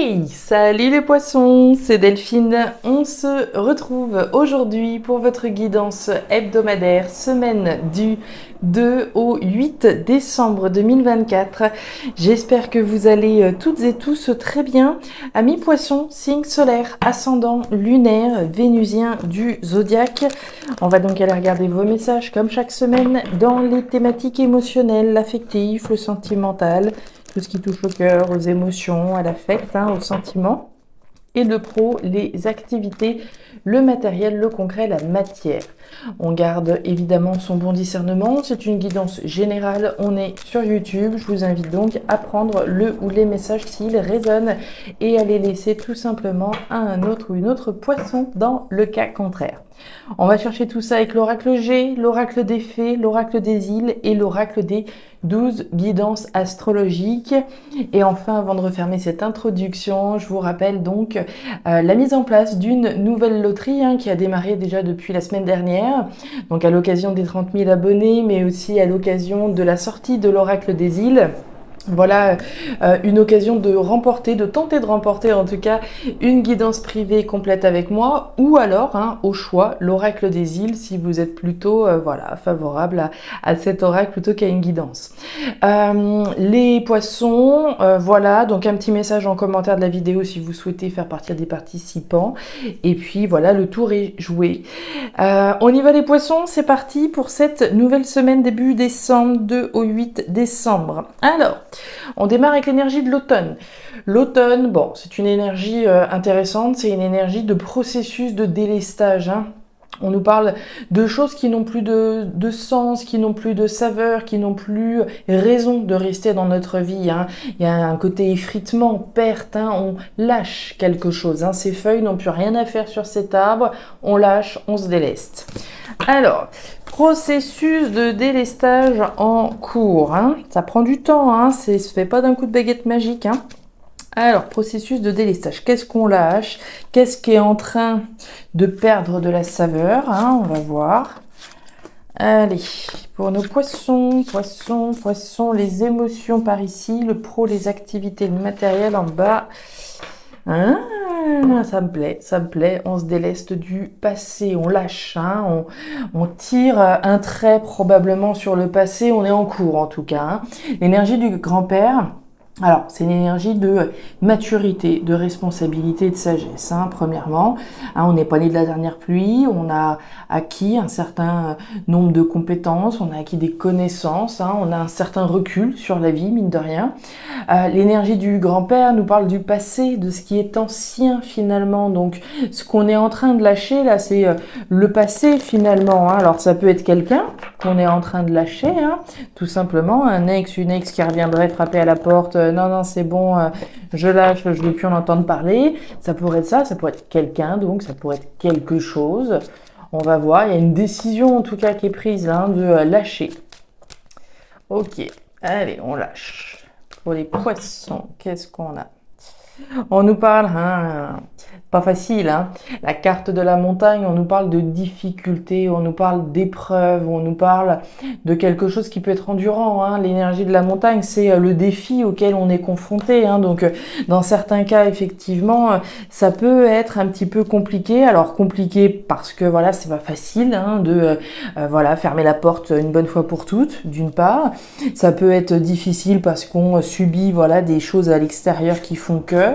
Hey, salut les poissons, c'est Delphine. On se retrouve aujourd'hui pour votre guidance hebdomadaire, semaine du 2 au 8 décembre 2024. J'espère que vous allez toutes et tous très bien. Amis poissons, signe solaire, ascendant, lunaire, vénusien du zodiaque. On va donc aller regarder vos messages comme chaque semaine dans les thématiques émotionnelles, l'affectif, le sentimental, tout ce qui touche au cœur, aux émotions, à l'affect, aux sentiments. Et le pro, les activités, le matériel, le concret, la matière. On garde évidemment son bon discernement. C'est une guidance générale. On est sur YouTube. Je vous invite donc à prendre le ou les messages s'ils résonnent et à les laisser tout simplement à un autre ou une autre poisson dans le cas contraire. On va chercher tout ça avec l'oracle G, l'oracle des fées, l'oracle des îles et l'oracle des 12 guidances astrologiques. Et enfin, avant de refermer cette introduction, je vous rappelle donc la mise en place d'une nouvelle loterie qui a démarré déjà depuis la semaine dernière. Donc à l'occasion des 30 000 abonnés, mais aussi à l'occasion de la sortie de l'oracle des îles. Voilà une occasion de tenter de remporter en tout cas une guidance privée complète avec moi ou alors au choix l'oracle des îles si vous êtes plutôt favorable à cet oracle plutôt qu'à une guidance. Les poissons, voilà, donc un petit message en commentaire de la vidéo si vous souhaitez faire partie des participants et puis voilà, le tour est joué. On y va les poissons, c'est parti pour cette nouvelle semaine début décembre 2 au 8 décembre. Alors, on démarre avec l'énergie de l'automne. L'automne, bon, c'est une énergie intéressante, c'est une énergie de processus de délestage. On nous parle de choses qui n'ont plus de sens, qui n'ont plus de saveur, qui n'ont plus raison de rester dans notre vie. Il y a un côté effritement, perte, on lâche quelque chose. Ces feuilles n'ont plus rien à faire sur cet arbre, on lâche, on se déleste. Alors, processus de délestage en cours. Ça prend du temps, ça se fait pas d'un coup de baguette magique. Alors, processus de délestage. Qu'est-ce qu'on lâche? Qu'est-ce qui est en train de perdre de la saveur? On va voir. Allez, pour nos poissons, les émotions par ici, le pro, les activités, le matériel en bas. Ça me plaît, on se déleste du passé, on lâche, on tire un trait probablement sur le passé, on est en cours en tout cas. L'énergie du grand-père, alors c'est une énergie de maturité, de responsabilité et de sagesse, premièrement. On n'est pas né de la dernière pluie, on a acquis un certain nombre de compétences, on a acquis des connaissances, on a un certain recul sur la vie, mine de rien. L'énergie du grand-père nous parle du passé, de ce qui est ancien finalement. Donc ce qu'on est en train de lâcher là, c'est le passé finalement. Alors ça peut être quelqu'un qu'on est en train de lâcher, tout simplement, un ex, une ex qui reviendrait frapper à la porte. Non, c'est bon, je lâche, je ne veux plus en entendre parler. Ça pourrait être ça pourrait être quelqu'un, donc ça pourrait être quelque chose. On va voir, il y a une décision en tout cas qui est prise de lâcher. Ok, allez, on lâche. Pour les poissons, qu'est-ce qu'on a? On nous parle, pas facile, la carte de la montagne, on nous parle de difficultés, on nous parle d'épreuves, on nous parle de quelque chose qui peut être endurant. L'énergie de la montagne, c'est le défi auquel on est confronté. Donc, dans certains cas, effectivement, ça peut être un petit peu compliqué. Alors, compliqué parce que, voilà, c'est pas facile de fermer la porte une bonne fois pour toutes, d'une part. Ça peut être difficile parce qu'on subit, des choses à l'extérieur qui font que...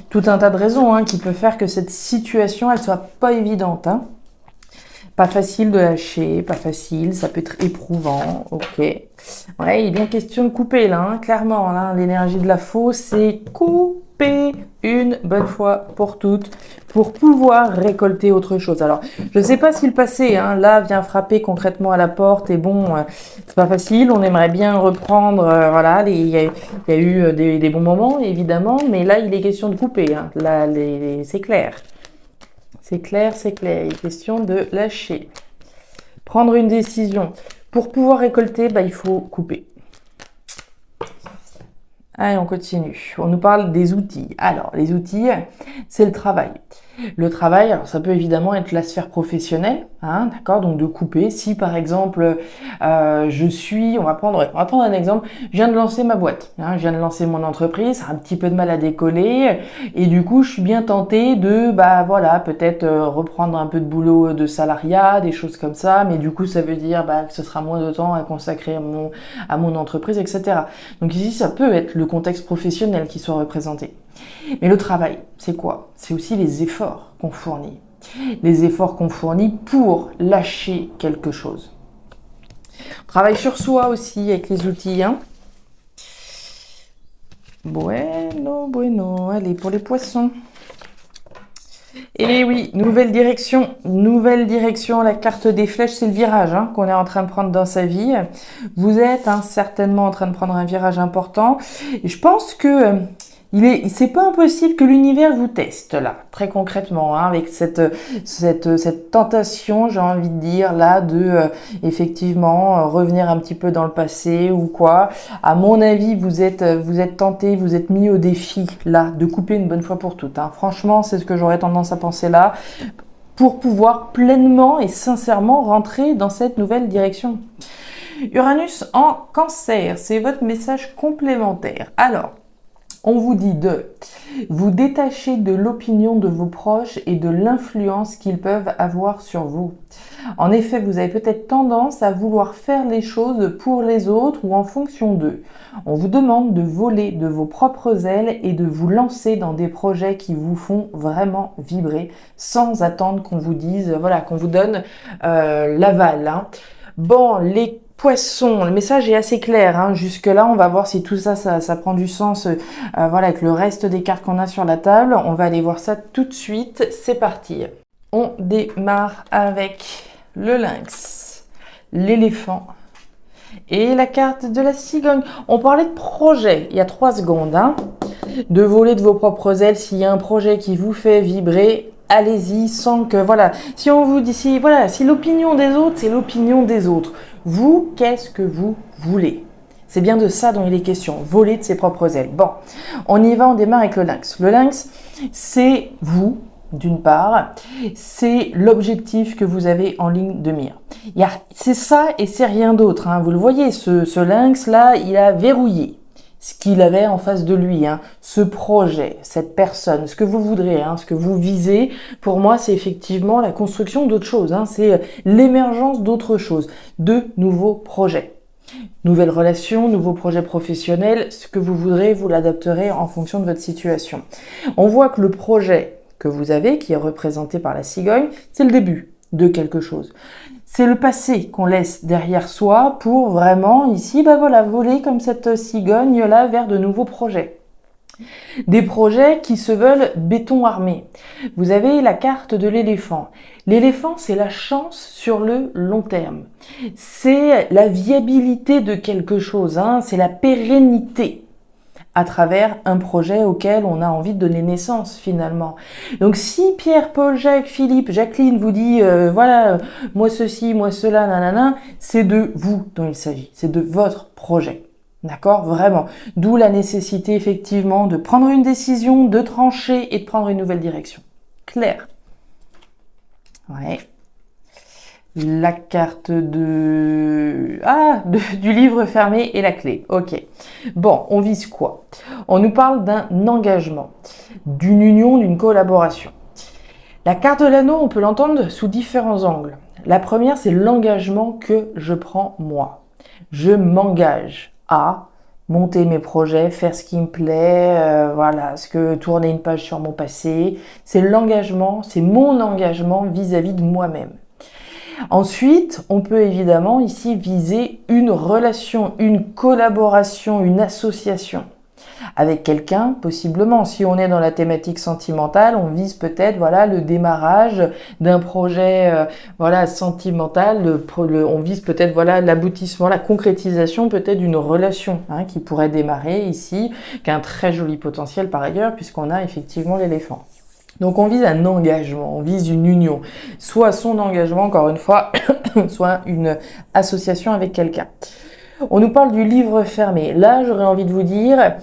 Tout un tas de raisons qui peut faire que cette situation, elle soit pas évidente. Pas facile de lâcher, pas facile, ça peut être éprouvant, ok. Ouais, il est bien question de couper là, clairement. L'énergie de la fausse, c'est couper une bonne fois pour toutes pour pouvoir récolter autre chose. Alors, je sais pas si le passé, là, vient frapper concrètement à la porte et bon, c'est pas facile, on aimerait bien reprendre, il y a eu des bons moments, évidemment, mais là, il est question de couper, là, c'est clair. C'est clair, il est question de lâcher. Prendre une décision. Pour pouvoir récolter, il faut couper. Allez, on continue. On nous parle des outils. Alors, les outils, c'est le travail. Le travail, alors ça peut évidemment être la sphère professionnelle, Hein, d'accord, donc de couper. Si par exemple, on va prendre un exemple. Je viens de lancer ma boîte, hein, je viens de lancer mon entreprise, ça a un petit peu de mal à décoller, et du coup, je suis bien tentée de, peut-être reprendre un peu de boulot de salariat, des choses comme ça. Mais du coup, ça veut dire que ce sera moins de temps à consacrer à mon entreprise, etc. Donc ici, ça peut être le contexte professionnel qui soit représenté. Mais le travail, c'est quoi? C'est aussi les efforts qu'on fournit. Les efforts qu'on fournit pour lâcher quelque chose. On travaille sur soi aussi avec les outils. Hein. Bueno. Allez, pour les poissons. Et oui, nouvelle direction. La carte des flèches, c'est le virage qu'on est en train de prendre dans sa vie. Vous êtes certainement en train de prendre un virage important. Et je pense que c'est pas impossible que l'univers vous teste là, très concrètement, avec cette tentation, j'ai envie de dire là, de effectivement revenir un petit peu dans le passé ou quoi. À mon avis, vous êtes tenté, vous êtes mis au défi là, de couper une bonne fois pour toutes. Hein. Franchement, c'est ce que j'aurais tendance à penser là, pour pouvoir pleinement et sincèrement rentrer dans cette nouvelle direction. Uranus en Cancer, c'est votre message complémentaire. Alors, on vous dit de vous détacher de l'opinion de vos proches et de l'influence qu'ils peuvent avoir sur vous. En effet, vous avez peut-être tendance à vouloir faire les choses pour les autres ou en fonction d'eux. On vous demande de voler de vos propres ailes et de vous lancer dans des projets qui vous font vraiment vibrer sans attendre qu'on vous dise, qu'on vous donne l'aval. Hein. Bon, les Poisson, le message est assez clair. Jusque-là, on va voir si tout ça prend du sens avec le reste des cartes qu'on a sur la table. On va aller voir ça tout de suite. C'est parti. On démarre avec le lynx, l'éléphant et la carte de la cigogne. On parlait de projet il y a 3 secondes. De voler de vos propres ailes s'il y a un projet qui vous fait vibrer. Allez-y, sans que, si on vous dit, si l'opinion des autres, c'est l'opinion des autres. Vous, qu'est-ce que vous voulez? C'est bien de ça dont il est question, voler de ses propres ailes. Bon, on y va, on démarre avec le lynx. Le lynx, c'est vous, d'une part, c'est l'objectif que vous avez en ligne de mire. C'est ça et c'est rien d'autre. Vous le voyez, ce lynx-là, il a verrouillé ce qu'il avait en face de lui, ce projet, cette personne, ce que vous voudrez, ce que vous visez. Pour moi, c'est effectivement la construction d'autre chose, c'est l'émergence d'autre chose, de nouveaux projets. Nouvelles relations, nouveaux projets professionnels, ce que vous voudrez, vous l'adapterez en fonction de votre situation. On voit que le projet que vous avez, qui est représenté par la cigogne, c'est le début de quelque chose. C'est le passé qu'on laisse derrière soi pour vraiment ici, voler comme cette cigogne-là vers de nouveaux projets. Des projets qui se veulent béton armé. Vous avez la carte de l'éléphant. L'éléphant, c'est la chance sur le long terme. C'est la viabilité de quelque chose, c'est la pérennité à travers un projet auquel on a envie de donner naissance finalement. Donc si Pierre, Paul, Jacques, Philippe, Jacqueline vous dit moi ceci, moi cela, nanana, c'est de vous dont il s'agit, c'est de votre projet. D'accord? Vraiment. D'où la nécessité effectivement de prendre une décision, de trancher et de prendre une nouvelle direction. Clair? Ouais. La carte du livre fermé et la clé. Ok. Bon, on vise quoi? On nous parle d'un engagement, d'une union, d'une collaboration. La carte de l'anneau, on peut l'entendre sous différents angles. La première, c'est l'engagement que je prends moi. Je m'engage à monter mes projets, faire ce qui me plaît, tourner une page sur mon passé. C'est l'engagement, c'est mon engagement vis-à-vis de moi-même. Ensuite, on peut évidemment ici viser une relation, une collaboration, une association avec quelqu'un, possiblement. Si on est dans la thématique sentimentale, on vise peut-être le démarrage d'un projet sentimental, on vise peut-être l'aboutissement, la concrétisation peut-être d'une relation qui pourrait démarrer ici, qui a un très joli potentiel par ailleurs puisqu'on a effectivement l'éléphant. Donc on vise un engagement, on vise une union, soit son engagement, encore une fois, soit une association avec quelqu'un. On nous parle du livre fermé. Là, j'aurais envie de vous dire,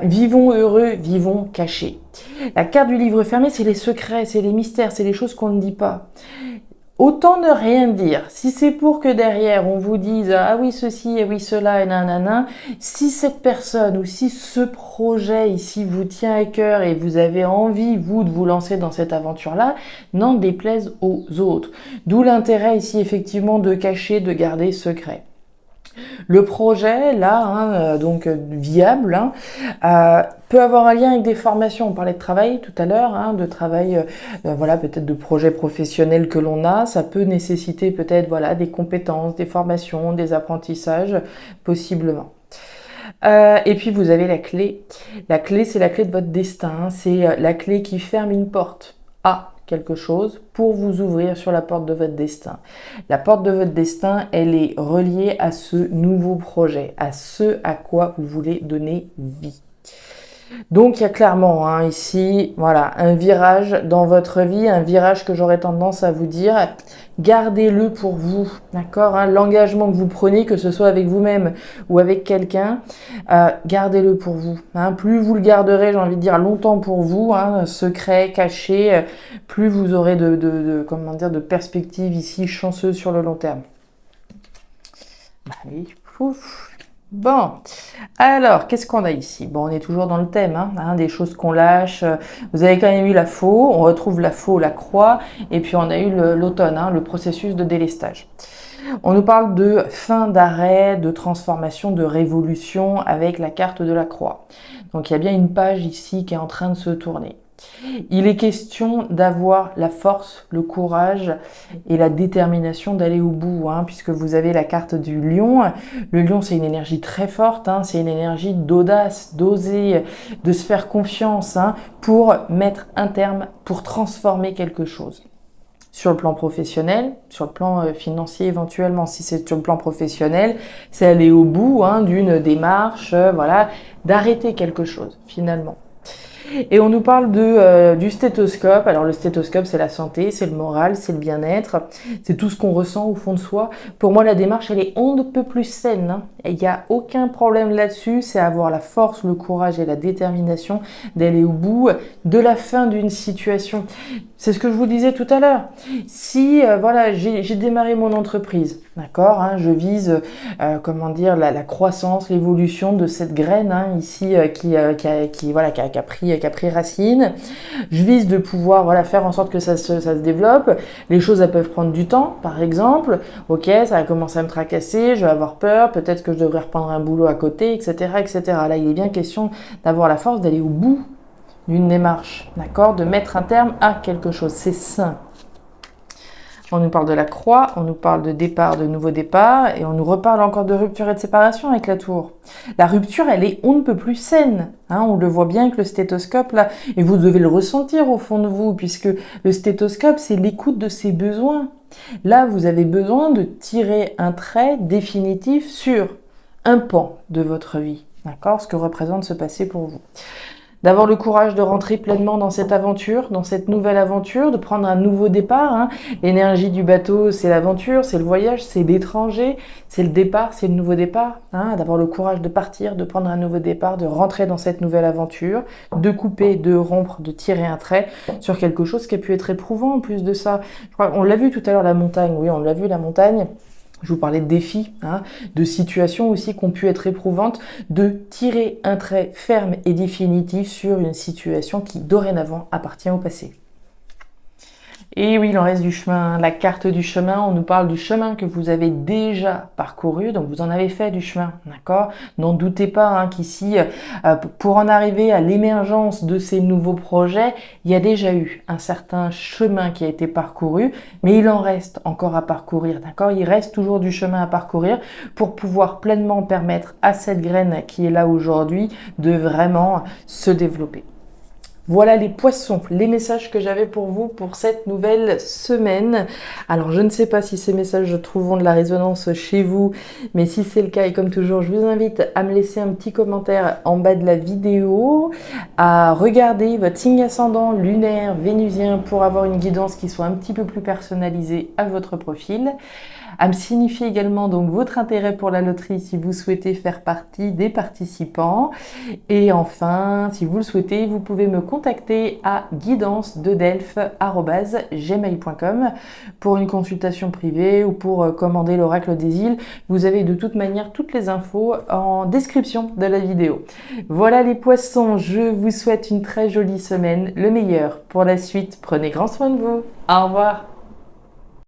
vivons heureux, vivons cachés. La carte du livre fermé, c'est les secrets, c'est les mystères, c'est les choses qu'on ne dit pas. Autant ne rien dire. Si c'est pour que derrière on vous dise ah oui ceci et oui cela et nanana, si cette personne ou si ce projet ici vous tient à cœur et vous avez envie vous de vous lancer dans cette aventure-là, n'en déplaise aux autres. D'où l'intérêt ici effectivement de cacher, de garder secret. Le projet, là, donc viable, peut avoir un lien avec des formations. On parlait de travail tout à l'heure, de travail, voilà, peut-être de projets professionnels que l'on a. Ça peut nécessiter peut-être, voilà, des compétences, des formations, des apprentissages, possiblement. Et puis vous avez la clé. La clé, c'est la clé de votre destin. C'est la clé qui ferme une porte à quelque chose pour vous ouvrir sur la porte de votre destin. La porte de votre destin, elle est reliée à ce nouveau projet, à ce à quoi vous voulez donner vie. Donc il y a clairement ici, voilà, un virage dans votre vie, un virage que j'aurais tendance à vous dire, gardez-le pour vous, d'accord, l'engagement que vous prenez, que ce soit avec vous-même ou avec quelqu'un, gardez-le pour vous. Plus vous le garderez, j'ai envie de dire, longtemps pour vous, secret, caché, plus vous aurez de perspectives ici chanceuses sur le long terme. Allez, pouf. Bon, alors, qu'est-ce qu'on a ici? Bon, on est toujours dans le thème, des choses qu'on lâche. Vous avez quand même eu la faux, on retrouve la faux, la croix, et puis on a eu l'automne, le processus de délestage. On nous parle de fin d'arrêt, de transformation, de révolution avec la carte de la croix. Donc, il y a bien une page ici qui est en train de se tourner. Il est question d'avoir la force, le courage et la détermination d'aller au bout, puisque vous avez la carte du lion. Le lion, c'est une énergie très forte, c'est une énergie d'audace, d'oser, de se faire confiance pour mettre un terme, pour transformer quelque chose. Sur le plan professionnel, sur le plan financier éventuellement, si c'est sur le plan professionnel, c'est aller au bout d'une démarche, voilà, d'arrêter quelque chose finalement. Et on nous parle du stéthoscope. Alors le stéthoscope, c'est la santé, c'est le moral, c'est le bien-être, c'est tout ce qu'on ressent au fond de soi. Pour moi, la démarche, elle est on ne peut plus saine. Il n'y a aucun problème là-dessus, c'est avoir la force, le courage et la détermination d'aller au bout de la fin d'une situation. C'est ce que je vous disais tout à l'heure. Si voilà, j'ai démarré mon entreprise, d'accord, je vise la croissance, l'évolution de cette graine ici qui a pris racine. Je vise de pouvoir faire en sorte que ça se développe. Les choses elles peuvent prendre du temps, par exemple. Ok, ça va commencer à me tracasser, je vais avoir peur, peut-être que je devrais reprendre un boulot à côté, etc., etc. Là, il est bien question d'avoir la force d'aller au bout d'une démarche, d'accord, de mettre un terme à quelque chose. C'est sain. On nous parle de la croix, on nous parle de départ, de nouveau départ, et on nous reparle encore de rupture et de séparation avec la tour. La rupture, elle est on ne peut plus saine. On le voit bien avec le stéthoscope là, et vous devez le ressentir au fond de vous, puisque le stéthoscope, c'est l'écoute de ses besoins. Là, vous avez besoin de tirer un trait définitif sur un pan de votre vie, d'accord, ce que représente ce passé pour vous. D'avoir le courage de rentrer pleinement dans cette aventure, dans cette nouvelle aventure, de prendre un nouveau départ. L'énergie du bateau, c'est l'aventure, c'est le voyage, c'est l'étranger, c'est le départ, c'est le nouveau départ. D'avoir le courage de partir, de prendre un nouveau départ, de rentrer dans cette nouvelle aventure, de couper, de rompre, de tirer un trait sur quelque chose qui a pu être éprouvant en plus de ça. Je crois, on l'a vu tout à l'heure, la montagne. Oui, on l'a vu, la montagne. Je vous parlais de défis, de situations aussi qui ont pu être éprouvantes, de tirer un trait ferme et définitif sur une situation qui dorénavant appartient au passé. Et oui, il en reste du chemin. La carte du chemin, on nous parle du chemin que vous avez déjà parcouru, donc vous en avez fait du chemin, d'accord? N'en doutez pas qu'ici, pour en arriver à l'émergence de ces nouveaux projets, il y a déjà eu un certain chemin qui a été parcouru, mais il en reste encore à parcourir, d'accord? Il reste toujours du chemin à parcourir pour pouvoir pleinement permettre à cette graine qui est là aujourd'hui de vraiment se développer. Voilà les poissons, les messages que j'avais pour vous pour cette nouvelle semaine. Alors je ne sais pas si ces messages trouveront de la résonance chez vous, mais si c'est le cas et comme toujours, je vous invite à me laisser un petit commentaire en bas de la vidéo, à regarder votre signe ascendant lunaire, vénusien pour avoir une guidance qui soit un petit peu plus personnalisée à votre profil. À me signifier également donc votre intérêt pour la loterie si vous souhaitez faire partie des participants. Et enfin, si vous le souhaitez, vous pouvez me contacter contacter à guidance-delphes@gmail.com pour une consultation privée ou pour commander l'oracle des îles. Vous avez de toute manière toutes les infos en description de la vidéo. Voilà les poissons, je vous souhaite une très jolie semaine, le meilleur pour la suite. Prenez grand soin de vous. Au revoir.